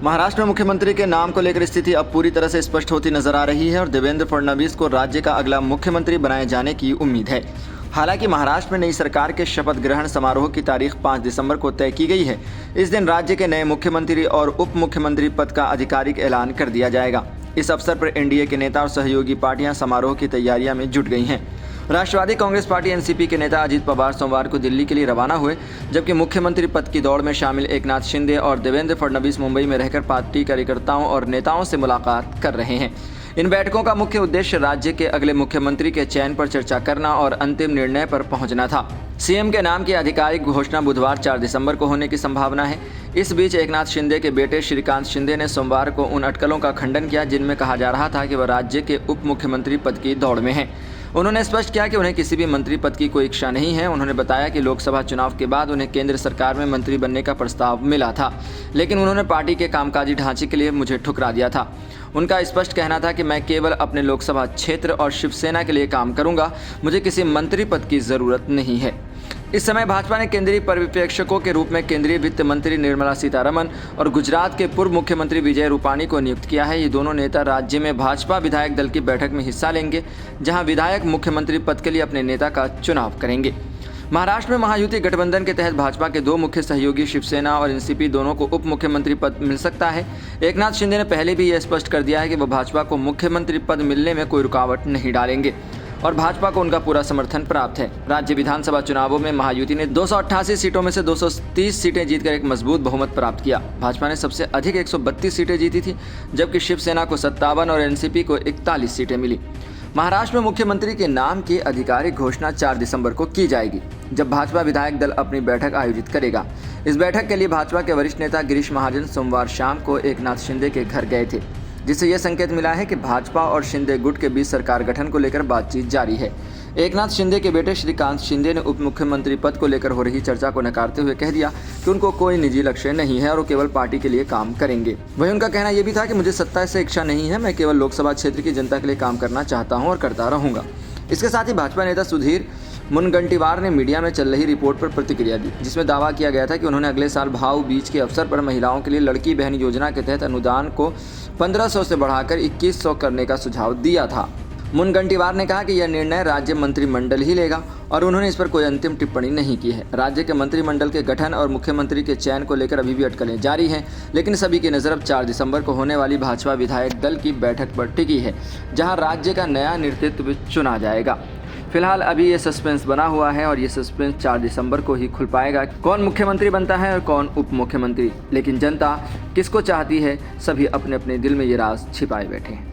महाराष्ट्र में मुख्यमंत्री के नाम को लेकर स्थिति अब पूरी तरह से स्पष्ट होती नजर आ रही है और देवेंद्र फडणवीस को राज्य का अगला मुख्यमंत्री बनाए जाने की उम्मीद है। हालांकि महाराष्ट्र में नई सरकार के शपथ ग्रहण समारोह की तारीख 5 दिसंबर को तय की गई है। इस दिन राज्य के नए मुख्यमंत्री और उप मुख्यमंत्री पद का आधिकारिक ऐलान कर दिया जाएगा। इस अवसर पर एनडीए के नेता और सहयोगी पार्टियां समारोह की तैयारियां में जुट गई हैं। राष्ट्रवादी कांग्रेस पार्टी एनसीपी के नेता अजित पवार सोमवार को दिल्ली के लिए रवाना हुए, जबकि मुख्यमंत्री पद की दौड़ में शामिल एकनाथ शिंदे और देवेंद्र फडणवीस मुंबई में रहकर पार्टी कार्यकर्ताओं और नेताओं से मुलाकात कर रहे हैं। इन बैठकों का मुख्य उद्देश्य राज्य के अगले मुख्यमंत्री के चयन पर चर्चा करना और अंतिम निर्णय पर पहुंचना था। सीएम के नाम की आधिकारिक घोषणा बुधवार 4 दिसंबर को होने की संभावना है। इस बीच एकनाथ शिंदे के बेटे श्रीकांत शिंदे ने सोमवार को उन अटकलों का खंडन किया जिनमें कहा जा रहा था कि वह राज्य के उप मुख्यमंत्री पद की दौड़ में हैं। उन्होंने स्पष्ट किया कि उन्हें किसी भी मंत्री पद की कोई इच्छा नहीं है। उन्होंने बताया कि लोकसभा चुनाव के बाद उन्हें केंद्र सरकार में मंत्री बनने का प्रस्ताव मिला था, लेकिन उन्होंने पार्टी के कामकाजी ढांचे के लिए मुझे ठुकरा दिया था। उनका स्पष्ट कहना था कि मैं केवल अपने लोकसभा क्षेत्र और शिवसेना के लिए काम करूंगा, मुझे किसी मंत्री पद की जरूरत नहीं है। इस समय भाजपा ने केंद्रीय पर्यवेक्षकों के रूप में केंद्रीय वित्त मंत्री निर्मला सीतारमण और गुजरात के पूर्व मुख्यमंत्री विजय रूपाणी को नियुक्त किया है। ये दोनों नेता राज्य में भाजपा विधायक दल की बैठक में हिस्सा लेंगे, जहां विधायक मुख्यमंत्री पद के लिए अपने नेता का चुनाव करेंगे। महाराष्ट्र में महायुति गठबंधन के तहत भाजपा के दो मुख्य सहयोगी शिवसेना और एनसीपी दोनों को उप मुख्यमंत्री पद मिल सकता है। एकनाथ शिंदे ने पहले भी यह स्पष्ट कर दिया है कि वह भाजपा को मुख्यमंत्री पद मिलने में कोई रुकावट नहीं डालेंगे और भाजपा को उनका पूरा समर्थन प्राप्त है। राज्य विधानसभा चुनावों में महायुति ने 288 सीटों में से 230 सीटें जीतकर एक मजबूत बहुमत प्राप्त किया। भाजपा ने सबसे अधिक 132 सीटें जीती थी, जबकि शिवसेना को 57 और एनसीपी को 41 सीटें मिली। महाराष्ट्र में मुख्यमंत्री के नाम की आधिकारिक घोषणा 4 दिसंबर को की जाएगी, जब भाजपा विधायक दल अपनी बैठक आयोजित करेगा। इस बैठक के लिए भाजपा के वरिष्ठ नेता गिरीश महाजन सोमवार शाम को एकनाथ शिंदे के घर गए थे, जिससे यह संकेत मिला है कि भाजपा और शिंदे गुट के बीच सरकार गठन को लेकर बातचीत जारी है। एकनाथ शिंदे के बेटे श्रीकांत शिंदे ने उप मुख्यमंत्री पद को लेकर हो रही चर्चा को नकारते हुए कह दिया कि उनको कोई निजी लक्ष्य नहीं है और वो केवल पार्टी के लिए काम करेंगे। वहीं उनका कहना यह भी था कि मुझे सत्ता से इच्छा नहीं है, मैं केवल लोकसभा क्षेत्र की जनता के लिए काम करना चाहता हूँ और करता रहूँगा। इसके साथ ही भाजपा नेता सुधीर मुनगंटीवार ने मीडिया में चल रही रिपोर्ट पर प्रतिक्रिया दी, जिसमें दावा किया गया था कि उन्होंने अगले साल भाऊ बीज के अवसर पर महिलाओं के लिए लड़की बहन योजना के तहत अनुदान को 1500 से बढ़ाकर 2100 करने का सुझाव दिया था। मुनगंटीवार ने कहा कि यह निर्णय राज्य मंत्रिमंडल ही लेगा और उन्होंने इस पर कोई अंतिम टिप्पणी नहीं की है। राज्य के मंत्रिमंडल के गठन और मुख्यमंत्री के चयन को लेकर अभी भी अटकलें जारी हैं, लेकिन सभी की नज़र अब 4 दिसंबर को होने वाली भाजपा विधायक दल की बैठक पर टिकी है, जहां राज्य का नया नेतृत्व चुना जाएगा। फिलहाल अभी ये सस्पेंस बना हुआ है और ये सस्पेंस 4 दिसंबर को ही खुल पाएगा, कौन मुख्यमंत्री बनता है और कौन उप मुख्यमंत्री। लेकिन जनता किसको चाहती है, सभी अपने अपने दिल में ये राज छिपाए बैठे हैं।